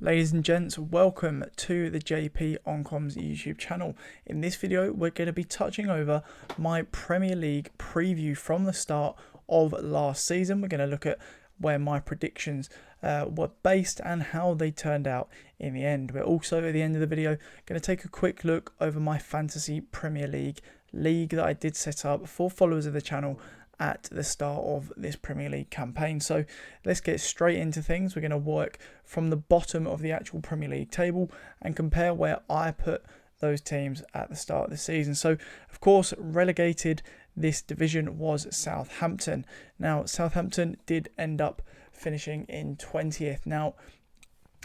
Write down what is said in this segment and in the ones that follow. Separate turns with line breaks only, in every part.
Ladies and gents, welcome to the JP on Comms YouTube channel. In this video, we're going to be touching over my Premier League preview from the start of last season. We're going to look at where my predictions were based and how they turned out in the end. We're also, at the end of the video, going to take a quick look over my Fantasy Premier League that I did set up for followers of the channel at the start of this Premier League campaign. So let's get straight into things. We're going to work from the bottom of the actual Premier League table and compare where I put those teams at the start of the season. So of course, relegated this division was Southampton. Now Southampton did end up finishing in 20th. Now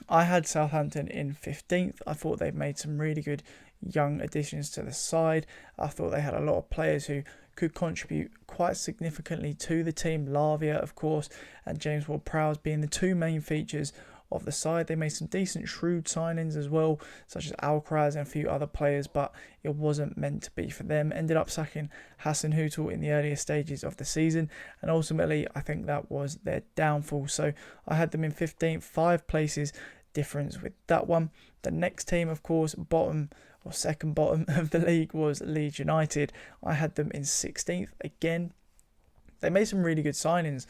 I had Southampton in 15th. I thought they've made some really good young additions to the side. I thought they had a lot of players who could contribute quite significantly to the team. Lavia, of course, and James Ward-Prowse being the two main features of the side. They made some decent shrewd signings as well, such as Alcaraz and a few other players, but it wasn't meant to be for them. Ended up sacking Hassan Hüttl in the earlier stages of the season, and ultimately I think that was their downfall. So I had them in 15th, 5 places difference with that one. The next team, of course, second bottom of the league, was Leeds United. I had them in 16th. Again, they made some really good signings.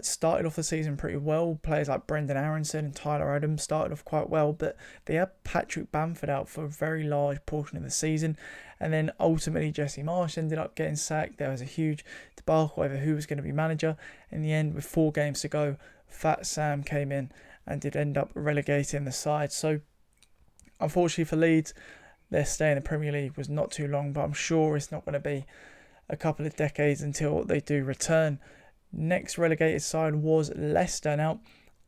Started off the season pretty well. Players like Brendan Aronson and Tyler Adams started off quite well, but they had Patrick Bamford out for a very large portion of the season, and then ultimately Jesse Marsch ended up getting sacked. There was a huge debacle over who was going to be manager. In the end, with 4 games to go, Fat Sam came in and did end up relegating the side. So unfortunately for Leeds, their stay in the Premier League was not too long, but I'm sure it's not going to be a couple of decades until they do return. Next relegated side was Leicester. Now,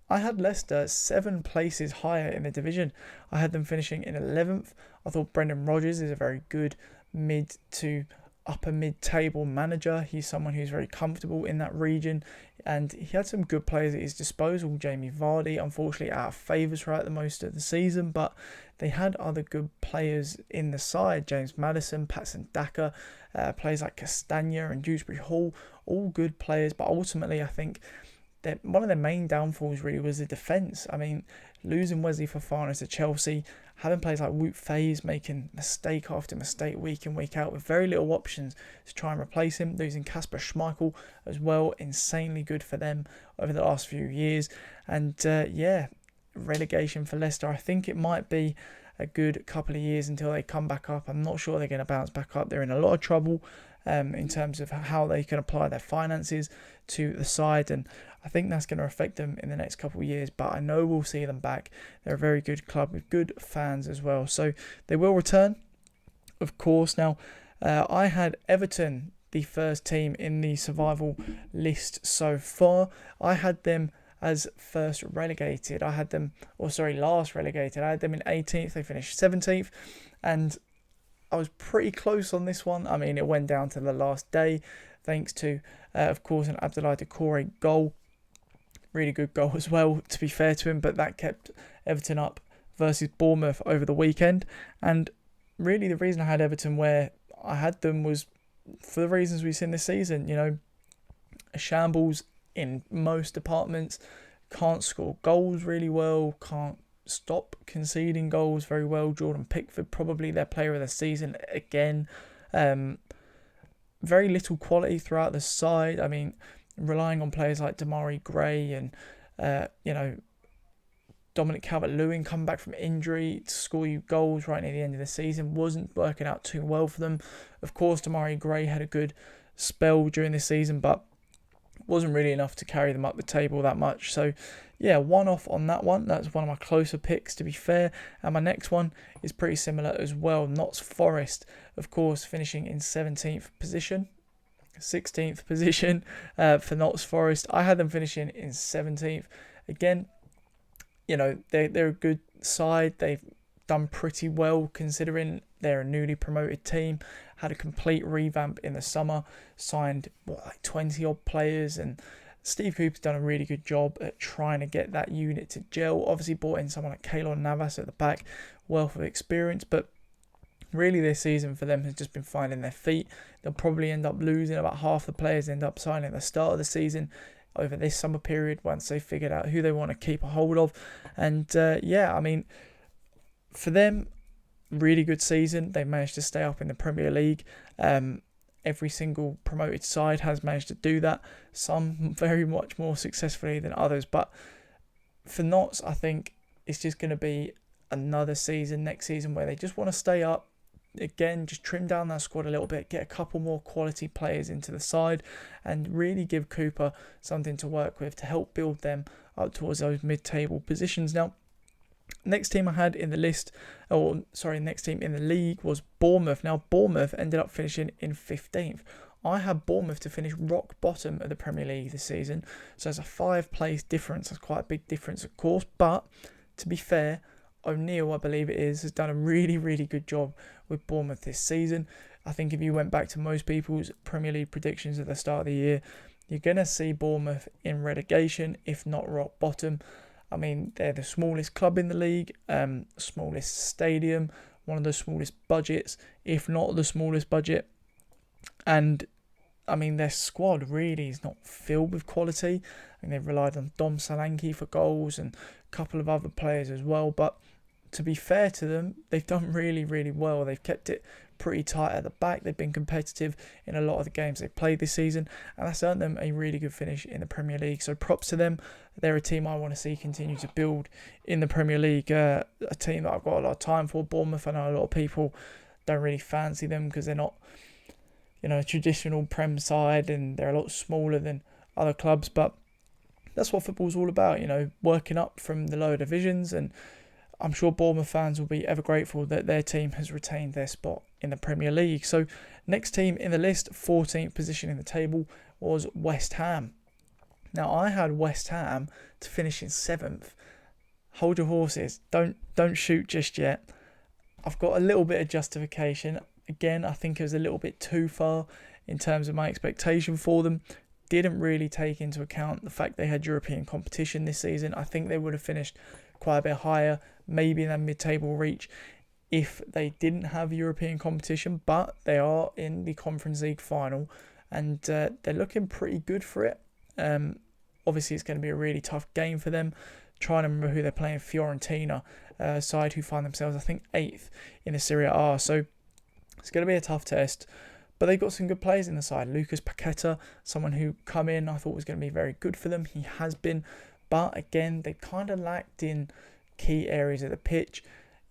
I had Leicester 7 places higher in the division. I had them finishing in 11th. I thought Brendan Rodgers is a very good mid to upper mid-table manager. He's someone who's very comfortable in that region, and he had some good players at his disposal. Jamie Vardy, unfortunately, out of favour throughout the most of the season, but they had other good players in the side. James Maddison, Patson Daka, players like Castagna and Dewsbury Hall, all good players, but ultimately I think that one of their main downfalls really was the defence. I mean, losing Wesley Fofana to Chelsea, having players like Wout Faes making mistake after mistake week in, week out with very little options to try and replace him. Losing Kasper Schmeichel as well, insanely good for them over the last few years. And relegation for Leicester. I think it might be a good couple of years until they come back up. I'm not sure they're going to bounce back up. They're in a lot of trouble in terms of how they can apply their finances to the side, and I think that's going to affect them in the next couple of years, but I know we'll see them back. They're a very good club with good fans as well, so they will return, of course. Now, I had Everton, the first team in the survival list so far. I had them as last relegated. I had them in 18th. They finished 17th, and I was pretty close on this one. I mean, it went down to the last day, thanks to, of course, an Abdoulaye Doucouré goal. Really good goal as well, to be fair to him, but that kept Everton up versus Bournemouth over the weekend. And really the reason I had Everton where I had them was for the reasons we've seen this season. You know, a shambles in most departments, can't score goals really well, can't stop conceding goals very well. Jordan Pickford, probably their player of the season again. Very little quality throughout the side. I mean, relying on players like Damari Gray and Dominic Calvert-Lewin come back from injury to score you goals right near the end of the season wasn't working out too well for them. Of course, Damari Gray had a good spell during the season, but wasn't really enough to carry them up the table that much. So yeah, one off on that one. That's one of my closer picks, to be fair. And my next one is pretty similar as well. Notts Forest, of course, finishing in 16th position for Notts Forest. I had them finishing in 17th. Again, you know, they're a good side. They've done pretty well considering they're a newly promoted team. Had a complete revamp in the summer, signed 20 odd players, and Steve Cooper's done a really good job at trying to get that unit to gel. Obviously brought in someone like Keylor Navas at the back, wealth of experience, but really this season for them has just been finding their feet. They'll probably end up losing about half the players end up signing at the start of the season. over this summer period once they figured out who they want to keep a hold of. And yeah, I mean, for them, really good season. They managed to stay up in the Premier League. Every single promoted side has managed to do that. Some very much more successfully than others. But for Notts, I think it's just going to be another season, next season, where they just want to stay up. Again, just trim down that squad a little bit, get a couple more quality players into the side, and really give Cooper something to work with to help build them up towards those mid-table positions. Now, next team I had in the list, next team in the league was Bournemouth. Now, Bournemouth ended up finishing in 15th. I had Bournemouth to finish rock bottom of the Premier League this season, so it's a 5-place difference. That's quite a big difference, of course, but to be fair, O'Neill, I believe it is, has done a really, really good job with Bournemouth this season. I think if you went back to most people's Premier League predictions at the start of the year, you're going to see Bournemouth in relegation, if not rock bottom. I mean, they're the smallest club in the league, smallest stadium, one of the smallest budgets, if not the smallest budget. And, I mean, their squad really is not filled with quality. I mean, they've relied on Dom Solanke for goals and a couple of other players as well. But to be fair to them, they've done really, really well. They've kept it pretty tight at the back. They've been competitive in a lot of the games they've played this season, and that's earned them a really good finish in the Premier League. So props to them. They're a team I want to see continue to build in the Premier League. A team that I've got a lot of time for. Bournemouth, I know a lot of people don't really fancy them because they're not, a traditional Prem side, and they're a lot smaller than other clubs, but that's what football's all about, working up from the lower divisions, and I'm sure Bournemouth fans will be ever grateful that their team has retained their spot in the Premier League. So next team in the list, 14th position in the table, was West Ham. Now, I had West Ham to finish in 7th. Hold your horses. Don't shoot just yet. I've got a little bit of justification. Again, I think it was a little bit too far in terms of my expectation for them. Didn't really take into account the fact they had European competition this season. I think they would have finished quite a bit higher, maybe in that mid-table reach, if they didn't have European competition, but they are in the Conference League final, and they're looking pretty good for it. Obviously, it's going to be a really tough game for them. Trying to remember who they're playing, Fiorentina, side who find themselves, I think, 8th in the Serie A, so it's going to be a tough test. But they've got some good players in the side. Lucas Paqueta, someone who come in, I thought was going to be very good for them. He has been. But again, they kind of lacked in key areas of the pitch.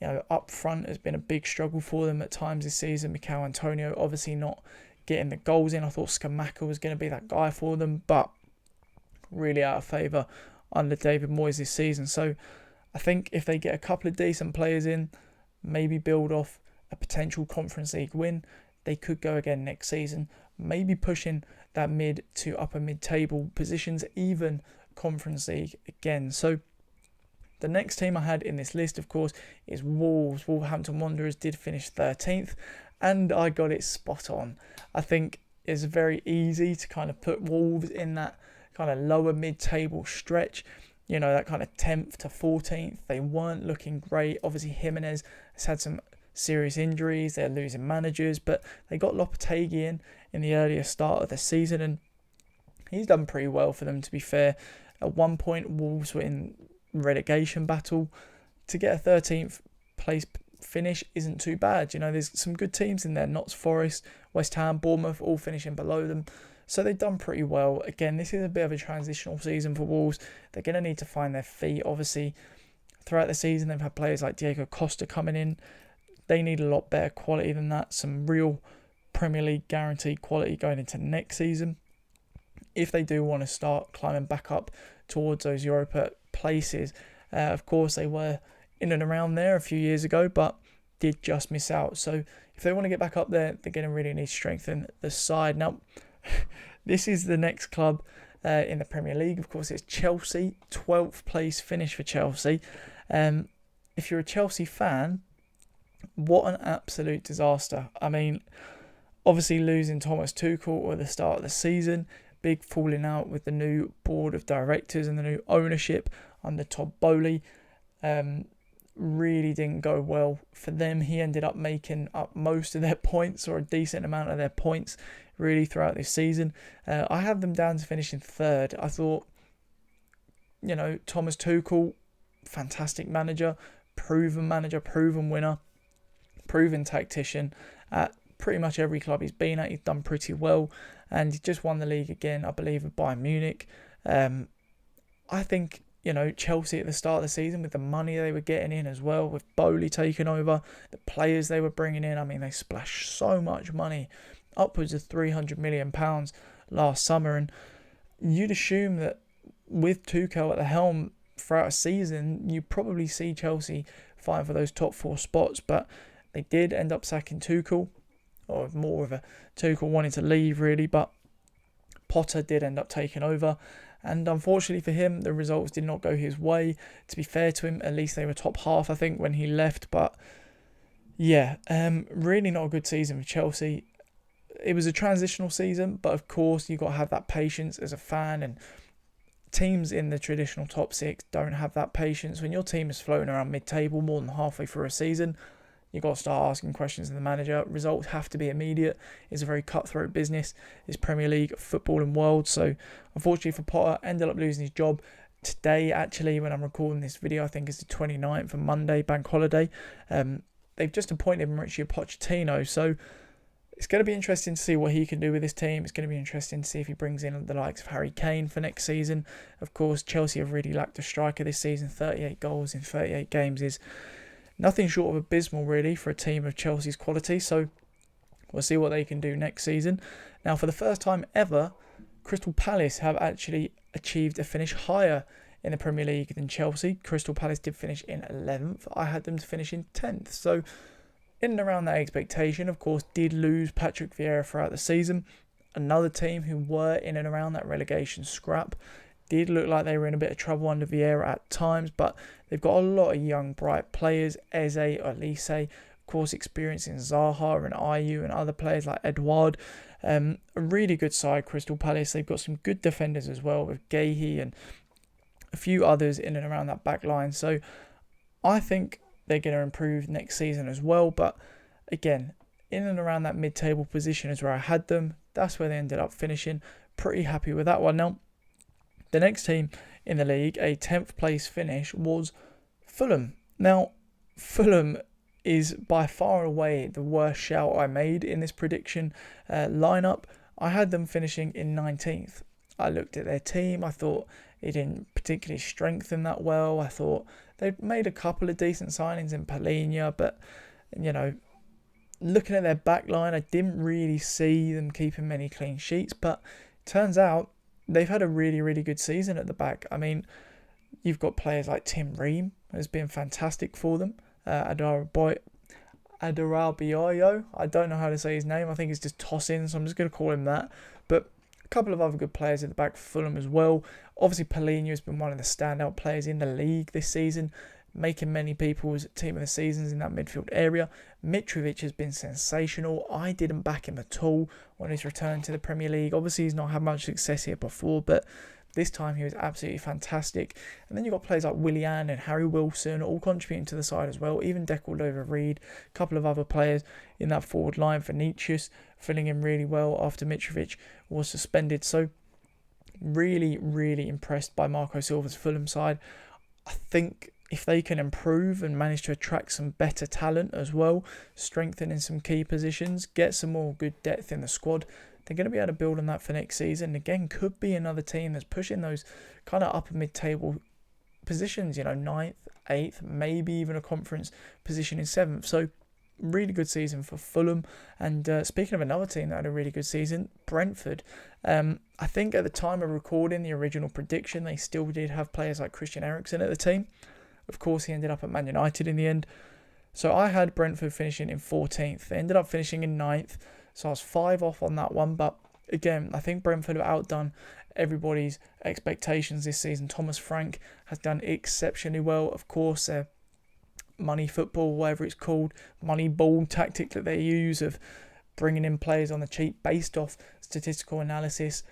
Up front has been a big struggle for them at times this season. Mikel Antonio obviously not getting the goals in. I thought Scamacca was going to be that guy for them, but really out of favour under David Moyes this season. So I think if they get a couple of decent players in, maybe build off a potential Conference League win, they could go again next season, maybe pushing that mid to upper mid-table positions, even Conference League again. So the next team I had in this list, of course, is Wolves. Wolverhampton Wanderers did finish 13th, and I got it spot on. I think it's very easy to kind of put Wolves in that kind of lower mid-table stretch, that kind of 10th to 14th. They weren't looking great. Obviously, Jimenez has had some serious injuries. They're losing managers, but they got Lopetegui in the earlier start of the season, and he's done pretty well for them, to be fair. At one point, Wolves were in relegation battle. To get a 13th place finish isn't too bad. There's some good teams in there. Notts Forest, West Ham, Bournemouth, all finishing below them. So they've done pretty well. Again, this is a bit of a transitional season for Wolves. They're going to need to find their feet. Obviously, throughout the season, they've had players like Diego Costa coming in. They need a lot better quality than that. Some real Premier League guaranteed quality going into next season, if they do want to start climbing back up towards those Europa places. Of course, they were in and around there a few years ago, but did just miss out. So if they want to get back up there, they're going to really need to strengthen the side. Now, this is the next club in the Premier League. Of course, it's Chelsea, 12th place finish for Chelsea. If you're a Chelsea fan, what an absolute disaster. I mean, obviously losing Thomas Tuchel at the start of the season, big falling out with the new board of directors and the new ownership under Todd Bowley. really didn't go well for them. He ended up making up most of their points, or a decent amount of their points, really throughout this season. I had them down to finishing third. I thought, Thomas Tuchel, fantastic manager, proven winner, proven tactician at pretty much every club he's been at. He's done pretty well, and he just won the league again, I believe, with Bayern Munich. I think, Chelsea at the start of the season, with the money they were getting in as well, with Bowley taking over, the players they were bringing in, I mean, they splashed so much money, upwards of £300 million last summer, and you'd assume that with Tuchel at the helm throughout a season, you probably see Chelsea fighting for those top 4 spots, but they did end up sacking Tuchel, or more of a Tuchel wanting to leave really, but Potter did end up taking over, and unfortunately for him, the results did not go his way. To be fair to him, at least they were top half, I think, when he left, but yeah, really not a good season for Chelsea. It was a transitional season, but of course you've got to have that patience as a fan, and teams in the traditional top 6 don't have that patience. When your team is floating around mid-table more than halfway through a season, you've got to start asking questions of the manager. Results have to be immediate. It's a very cutthroat business. It's Premier League football and world. So unfortunately for Potter, ended up losing his job today, actually, when I'm recording this video. I think it's the 29th of Monday, bank holiday. They've just appointed Mauricio Pochettino. So it's going to be interesting to see what he can do with this team. It's going to be interesting to see if he brings in the likes of Harry Kane for next season. Of course, Chelsea have really lacked a striker this season. 38 goals in 38 games is nothing short of abysmal, really, for a team of Chelsea's quality. So we'll see what they can do next season. Now, for the first time ever, Crystal Palace have actually achieved a finish higher in the Premier League than Chelsea. Crystal Palace did finish in 11th. I had them to finish in 10th. So in and around that expectation, of course, did lose Patrick Vieira throughout the season. Another team who were in and around that relegation scrap. Did look like they were in a bit of trouble under Vieira at times, but they've got a lot of young, bright players. Eze, Olise, of course, experiencing Zaha and Ayew and other players like Edouard. A really good side, Crystal Palace. They've got some good defenders as well, with Gahey and a few others in and around that back line. So I think they're going to improve next season as well. But again, in and around that mid-table position is where I had them. That's where they ended up finishing. Pretty happy with that one. Now, the next team in the league, a 10th place finish, was Fulham. Now, Fulham is by far away the worst shout I made in this prediction lineup. I had them finishing in 19th. I looked at their team. I thought it didn't particularly strengthen that well. I thought they'd made a couple of decent signings in Palhinha, but, looking at their back line, I didn't really see them keeping many clean sheets. But turns out they've had a really, really good season at the back. I mean, you've got players like Tim Ream, who's been fantastic for them. Adarabioyo, I don't know how to say his name. I think it's just Tosin, so I'm just going to call him that. But a couple of other good players at the back for Fulham as well. Obviously, Palhinha has been one of the standout players in the league this season, making many people's team of the seasons in that midfield area. Mitrovic has been sensational. I didn't back him at all on his return to the Premier League. Obviously, he's not had much success here before, but this time he was absolutely fantastic. And then you've got players like Willian and Harry Wilson all contributing to the side as well. Even Decordova-Reid, a couple of other players in that forward line. Vinicius filling in really well after Mitrovic was suspended. So really, really impressed by Marco Silva's Fulham side. I think if they can improve and manage to attract some better talent as well, strengthen in some key positions, get some more good depth in the squad, they're going to be able to build on that for next season. Again, could be another team that's pushing those kind of upper mid-table positions, 9th, 8th, maybe even a conference position in 7th. So really good season for Fulham. And speaking of another team that had a really good season, Brentford. I think at the time of recording the original prediction, they still did have players like Christian Eriksen at the team. Of course, he ended up at Man United in the end. So I had Brentford finishing in 14th. They ended up finishing in 9th. So I was 5 off on that one. But again, I think Brentford have outdone everybody's expectations this season. Thomas Frank has done exceptionally well. Of course, money football, whatever it's called, money ball tactic that they use of bringing in players on the cheap based off statistical analysis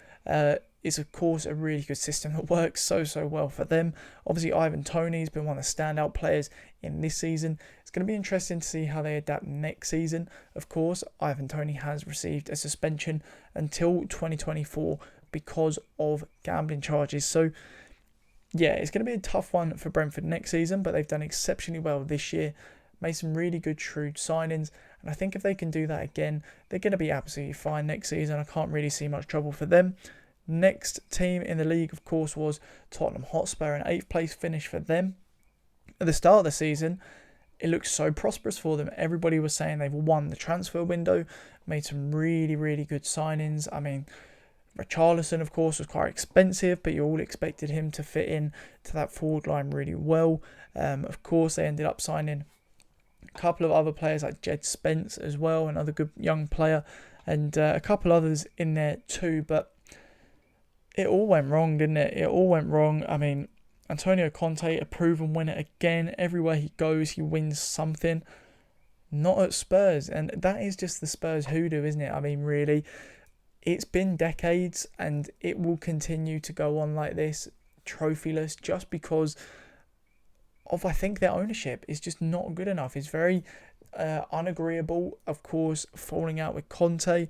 is, of course, a really good system that works so well for them. Obviously, Ivan Toney's been one of the standout players in this season. It's going to be interesting to see how they adapt next season. Of course, Ivan Toney has received a suspension until 2024 because of gambling charges. So, yeah, it's going to be a tough one for Brentford next season, but they've done exceptionally well this year, made some really good, shrewd signings, and I think if they can do that again, they're going to be absolutely fine next season. I can't really see much trouble for them. Next team in the league, of course, was Tottenham Hotspur, an 8th place finish for them. At the start of the season, it looked so prosperous for them. Everybody was saying they've won the transfer window, made some really, really good signings. I mean, Richarlison, of course, was quite expensive, but you all expected him to fit in to that forward line really well. Of course, they ended up signing a couple of other players like Jed Spence as well, another good young player, and a couple others in there too. But it all went wrong, didn't it? It all went wrong. I mean, Antonio Conte, a proven winner again. Everywhere he goes, he wins something. Not at Spurs, and that is just the Spurs hoodoo, isn't it? I mean, really, it's been decades, and it will continue to go on like this, trophyless, just because of, I think, their ownership is just not good enough. It's very unagreeable, of course, falling out with Conte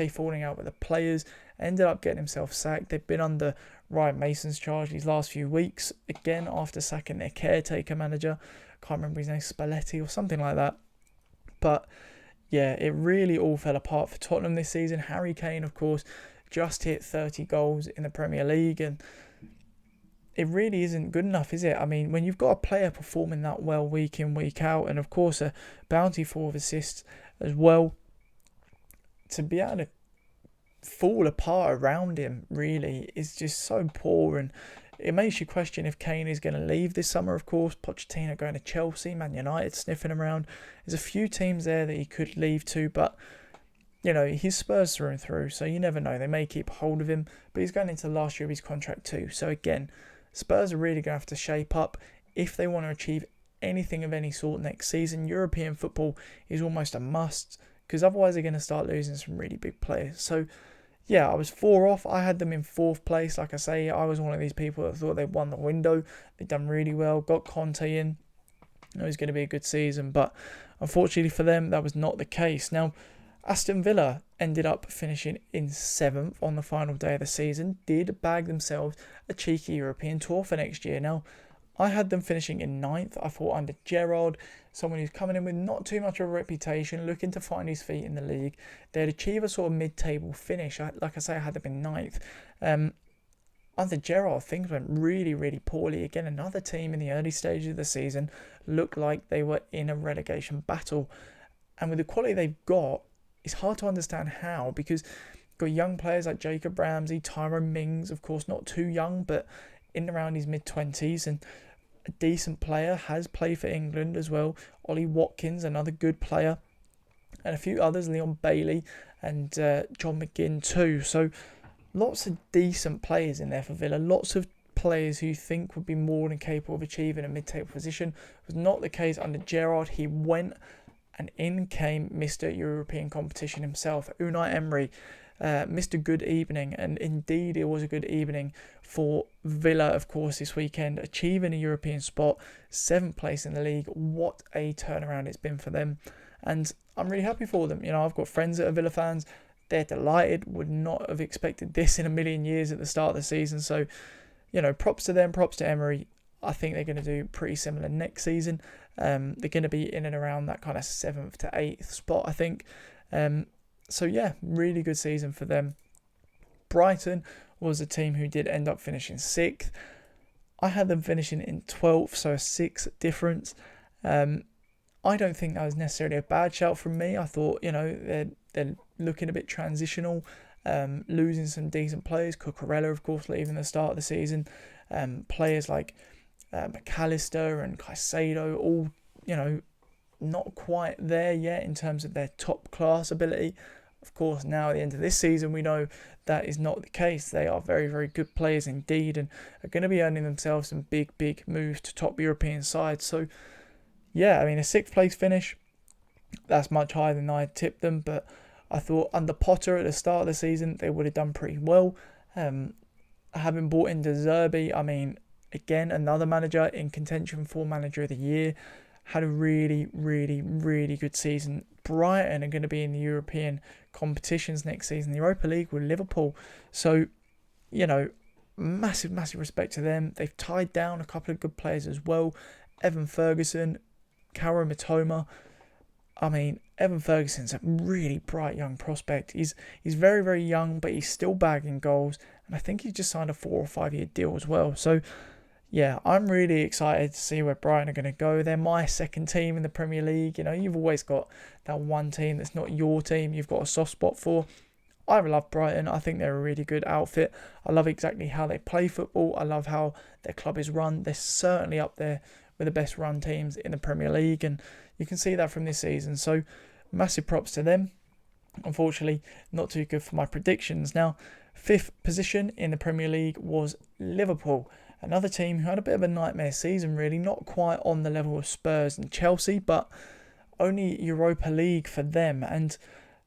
falling out with the players, ended up getting himself sacked. They've been under Ryan Mason's charge these last few weeks, again after sacking their caretaker manager. Can't remember his name, Spalletti or something like that. But yeah, it really all fell apart for Tottenham this season. Harry Kane, of course, just hit 30 goals in the Premier League, and it really isn't good enough, is it? I mean, when you've got a player performing that well week in, week out, and of course a bountiful of assists as well, to be able to fall apart around him really is just so poor, and it makes you question if Kane is going to leave this summer. Of course, Pochettino going to Chelsea, Man United sniffing around. There's a few teams there that he could leave to, but you know, he's Spurs through and through, so you never know. They may keep hold of him, but he's going into the last year of his contract too. So again, Spurs are really going to have to shape up if they want to achieve anything of any sort next season. European football is almost a must, because otherwise they're going to start losing some really big players. So yeah, I was 4 off. I had them in 4th place. Like I say, I was one of these people that thought they'd won the window. They'd done really well, got Conte in. It was going to be a good season, but unfortunately for them, that was not the case. Now, Aston Villa ended up finishing in 7th on the final day of the season, did bag themselves a cheeky European tour for next year. Now, I had them finishing in 9th. I thought under Gerrard, someone who's coming in with not too much of a reputation, looking to find his feet in the league, they'd achieve a sort of mid-table finish. Like I say, I had them in 9th. Under Gerrard, things went really, really poorly. Again, another team in the early stages of the season looked like they were in a relegation battle. And with the quality they've got, it's hard to understand how, because you've got young players like Jacob Ramsey, Tyrone Mings, of course not too young, but in around his mid-20s, and a decent player, has played for England as well. Ollie Watkins, another good player, and a few others, Leon Bailey and John McGinn too. So lots of decent players in there for Villa. Lots of players who you think would be more than capable of achieving a mid-table position. It was not the case under Gerrard. He went, and in came Mr. European competition himself, Unai Emery. Mr. Good Evening, and indeed it was a good evening for Villa, of course, this weekend, achieving a European spot, 7th place in the league. What a turnaround it's been for them, and I'm really happy for them. You know, I've got friends that are Villa fans. They're delighted, would not have expected this in a million years at the start of the season. So, you know, props to them, props to Emery. I think they're going to do pretty similar next season. They're going to be in and around that kind of 7th to 8th spot, I think. So yeah, really good season for them. Brighton was a team who did end up finishing 6th. I had them finishing in 12th, so a 6 difference. I don't think that was necessarily a bad shout from me. I thought, you know, they're looking a bit transitional, losing some decent players. Cucurella, of course, leaving the start of the season. Players like McAllister and Caicedo, all, you know, not quite there yet in terms of their top class ability. Of course, now at the end of this season, we know that is not the case. They are very, very good players indeed, and are going to be earning themselves some big, big moves to top European sides. So, yeah, I mean, a 6th place finish, that's much higher than I had tipped them, but I thought under Potter at the start of the season, they would have done pretty well. Having bought in De Zerbi, I mean, again, another manager in contention for Manager of the Year. Had a really, really, really good season. Brighton are going to be in the European competitions next season, the Europa League with Liverpool. So, massive, massive respect to them. They've tied down a couple of good players as well. Evan Ferguson, Kaoru Mitoma. I mean, Evan Ferguson's a really bright young prospect. He's very, very young, but he's still bagging goals. And I think he's just signed a 4 or 5 year deal as well. So, yeah, I'm really excited to see where Brighton are going to go. They're my second team in the Premier League. You've always got that one team that's not your team you've got a soft spot for. I love Brighton. I think they're a really good outfit. I love exactly how they play football. I love how their club is run. They're certainly up there with the best run teams in the Premier League, and you can see that from this season. So, massive props to them. Unfortunately, not too good for my predictions. Now, 5th position in the Premier League was Liverpool. Another team who had a bit of a nightmare season, really. Not quite on the level of Spurs and Chelsea, but only Europa League for them. And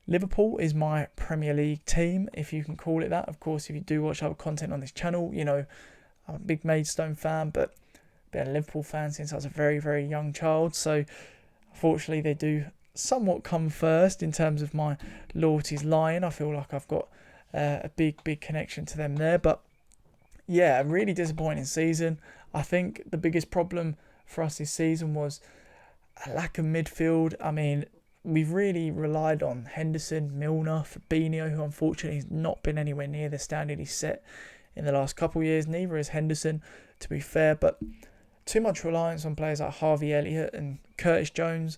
Liverpool is my Premier League team, if you can call it that. Of course, if you do watch other content on this channel, I'm a big Maidstone fan, but been a Liverpool fan since I was a very, very young child. So, unfortunately, they do somewhat come first in terms of my loyalties lying. I feel like I've got a big, big connection to them there. But yeah, a really disappointing season. I think the biggest problem for us this season was a lack of midfield. I mean, we've really relied on Henderson, Milner, Fabinho, who unfortunately has not been anywhere near the standard he's set in the last couple of years. Neither is Henderson, to be fair, but too much reliance on players like Harvey Elliott and Curtis Jones,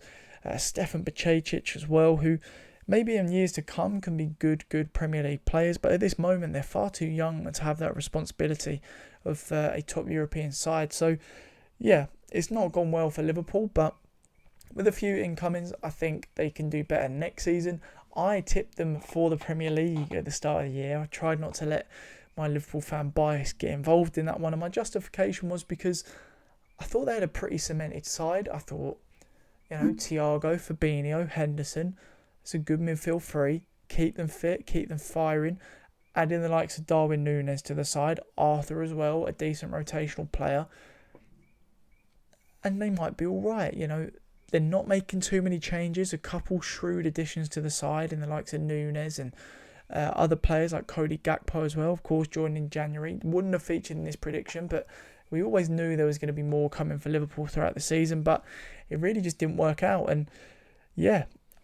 Stefan Bacecic as well, who maybe in years to come can be good Premier League players, but at this moment they're far too young to have that responsibility of a top European side. So yeah, it's not gone well for Liverpool, but with a few incomings, I think they can do better next season. I tipped them for the Premier League at the start of the year. I tried not to let my Liverpool fan bias get involved in that one, and my justification was because I thought they had a pretty cemented side. I thought, Thiago, Fabinho, Henderson, it's a good midfield three. Keep them fit, keep them firing. Add in the likes of Darwin Núñez to the side. Arthur as well, a decent rotational player. And they might be all right, They're not making too many changes. A couple shrewd additions to the side in the likes of Núñez and other players like Cody Gakpo as well, of course, joined in January. Wouldn't have featured in this prediction, but we always knew there was going to be more coming for Liverpool throughout the season, but it really just didn't work out. And yeah,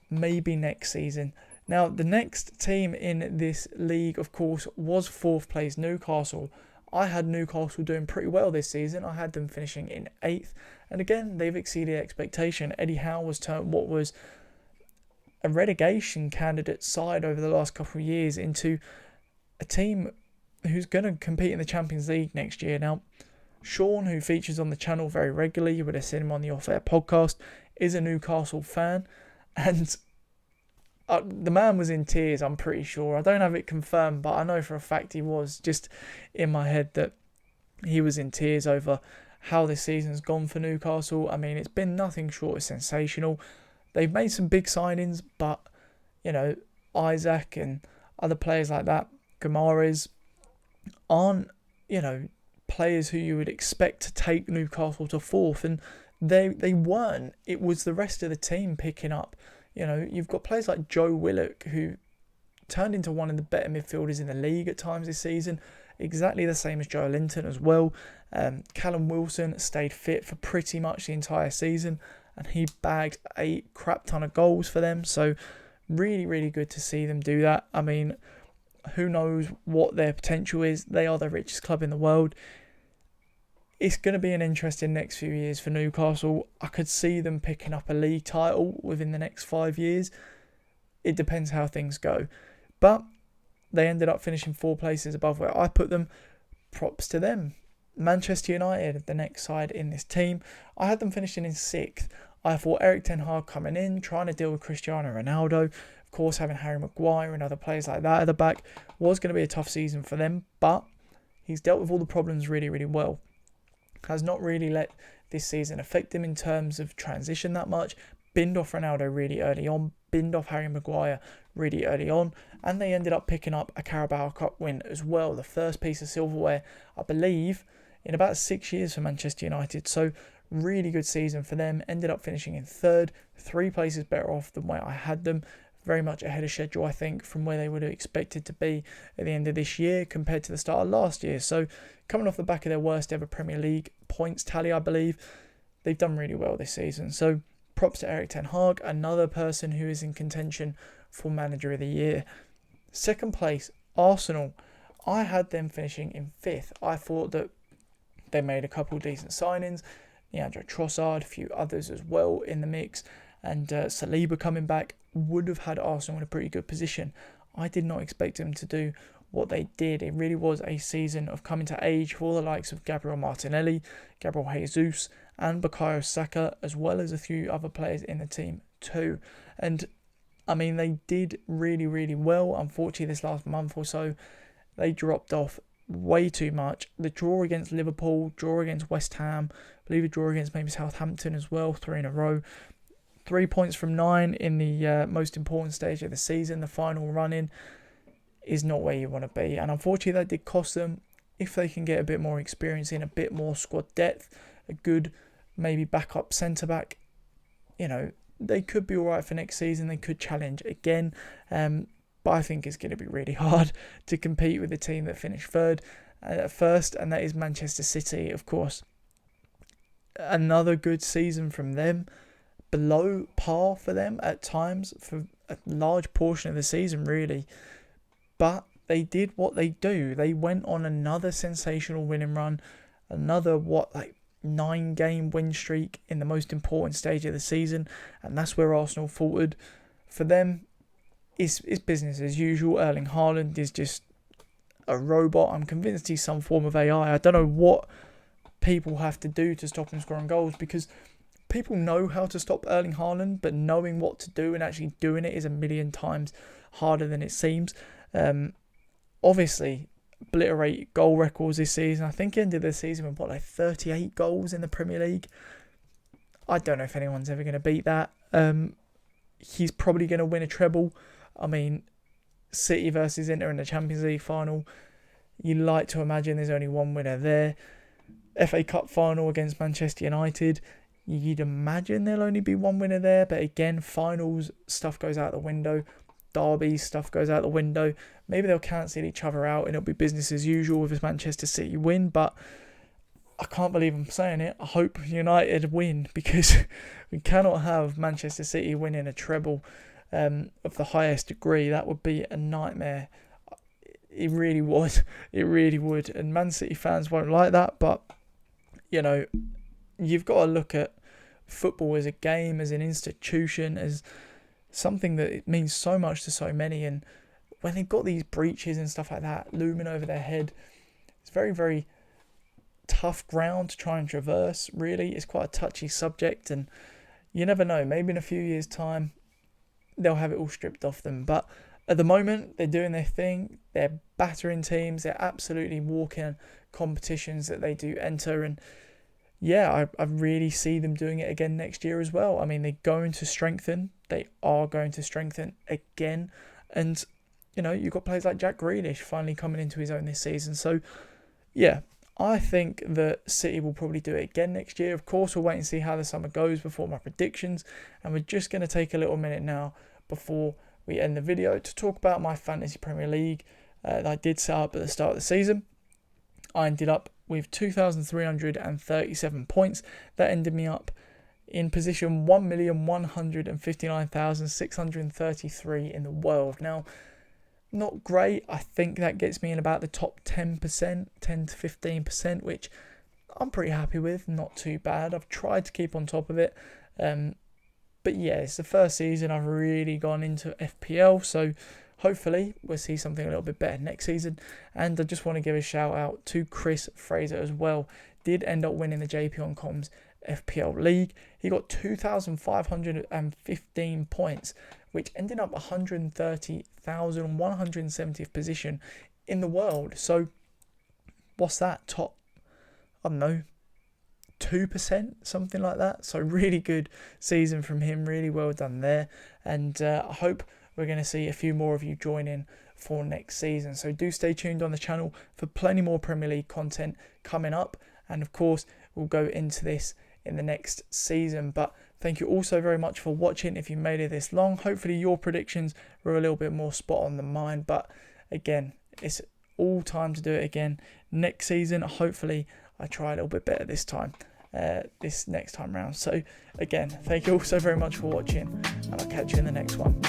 maybe next season. Now, the next team in this league, of course, was 4th place Newcastle. I had Newcastle doing pretty well this season. I had them finishing in 8th. And again, they've exceeded expectation. Eddie Howe was turned what was a relegation candidate side over the last couple of years into a team who's going to compete in the Champions League next year. Now, Sean, who features on the channel very regularly, you would have seen him on the Off Air podcast, is a Newcastle fan. And the man was in tears, I'm pretty sure. I don't have it confirmed, but I know for a fact he was, just in my head, that he was in tears over how this season's gone for Newcastle. I mean, it's been nothing short of sensational. They've made some big signings, but, Isaac and other players like that, Guimaraes, aren't, players who you would expect to take Newcastle to 4th, and they weren't. It was the rest of the team picking up. You've got players like Joe Willock, who turned into one of the better midfielders in the league at times this season, exactly the same as Joe Linton as well. Callum Wilson stayed fit for pretty much the entire season, and he bagged a crap ton of goals for them. So really, really good to see them do that. I mean, who knows what their potential is. They are the richest club in the world. It's going to be an interesting next few years for Newcastle. I could see them picking up a league title within the next 5 years. It depends how things go. But they ended up finishing 4 places above where I put them. Props to them. Manchester United, the next side in this team. I had them finishing in 6th. I thought Eric Ten Hag coming in, trying to deal with Cristiano Ronaldo. Of course, having Harry Maguire and other players like that at the back was going to be a tough season for them. But he's dealt with all the problems really, really well. Has not really let this season affect him in terms of transition that much. Binned off Ronaldo really early on, binned off Harry Maguire really early on, and they ended up picking up a Carabao Cup win as well, the first piece of silverware, I believe, in about 6 years for Manchester United. So really good season for them. Ended up finishing in third, 3 places better off than where I had them. Very much ahead of schedule, I think, from where they would have expected to be at the end of this year compared to the start of last year. So coming off the back of their worst ever Premier League points tally, I believe, they've done really well this season. So props to Erik ten Hag, another person who is in contention for Manager of the Year. Second place, Arsenal. I had them finishing in 5th. I thought that they made a couple of decent signings. Leandro Trossard, a few others as well in the mix. And Saliba coming back would have had Arsenal in a pretty good position. I did not expect them to do what they did. It really was a season of coming to age for the likes of Gabriel Martinelli, Gabriel Jesus and Bukayo Saka, as well as a few other players in the team too. And I mean, they did really, really well. Unfortunately, this last month or so, they dropped off way too much. The draw against Liverpool, draw against West Ham, I believe a draw against maybe Southampton as well, 3 in a row. 3 points from 9 in the most important stage of the season, the final run-in, is not where you want to be. And unfortunately, that did cost them. If they can get a bit more experience in, a bit more squad depth, a good maybe backup centre-back, they could be all right for next season. They could challenge again. But I think it's going to be really hard to compete with the team that finished first, and that is Manchester City, of course. Another good season from them. Below par for them at times for a large portion of the season, really. But they did what they do. They went on another sensational winning run. Another, 9-game win streak in the most important stage of the season. And that's where Arsenal faltered. For them, it's business as usual. Erling Haaland is just a robot. I'm convinced he's some form of AI. I don't know what people have to do to stop him scoring goals, because people know how to stop Erling Haaland, but knowing what to do and actually doing it is a million times harder than it seems. Obviously, obliterate goal records this season. I think he ended the season with 38 goals in the Premier League. I don't know if anyone's ever going to beat that. He's probably going to win a treble. I mean, City versus Inter in the Champions League final. You like to imagine there's only one winner there. FA Cup final against Manchester United. You'd imagine there'll only be one winner there, but again, finals stuff goes out the window. Derby stuff goes out the window. Maybe they'll cancel each other out and it'll be business as usual with Manchester City win, but I can't believe I'm saying it. I hope United win, because we cannot have Manchester City winning a treble of the highest degree. That would be a nightmare. It really would. It really would. And Man City fans won't like that, but you've got to look at football as a game, as an institution, as something that it means so much to so many. And when they've got these breaches and stuff like that looming over their head, it's very, very tough ground to try and traverse, really. It's quite a touchy subject, and you never know, maybe in a few years' time they'll have it all stripped off them. But at the moment, they're doing their thing. They're battering teams. They're absolutely walking competitions that they do enter. And yeah, I really see them doing it again next year as well. I mean, they're going to strengthen. They are going to strengthen again. And, you've got players like Jack Grealish finally coming into his own this season. So, yeah, I think that City will probably do it again next year. Of course, we'll wait and see how the summer goes before my predictions. And we're just going to take a little minute now before we end the video to talk about my Fantasy Premier League that I did set up at the start of the season. I ended up with 2,337 points. That ended me up in position 1,159,633 in the world. Now, not great. I think that gets me in about the top 10%, 10 to 15%, which I'm pretty happy with. Not too bad. I've tried to keep on top of it. But yeah, it's the first season I've really gone into FPL, so hopefully we'll see something a little bit better next season. And I just want to give a shout out to Chris Fraser as well. Did end up winning the JP on Comms FPL League. He got 2,515 points, which ended up 130,170th position in the world. So what's that? Top, I don't know, 2%, something like that. So really good season from him, really well done there. And I hope we're going to see a few more of you join in for next season. So do stay tuned on the channel for plenty more Premier League content coming up. And of course, we'll go into this in the next season. But thank you all so very much for watching. If you made it this long, hopefully your predictions were a little bit more spot on than mine. But again, it's all time to do it again next season. Hopefully I try a little bit better this time, this next time round. So again, thank you all so very much for watching, and I'll catch you in the next one.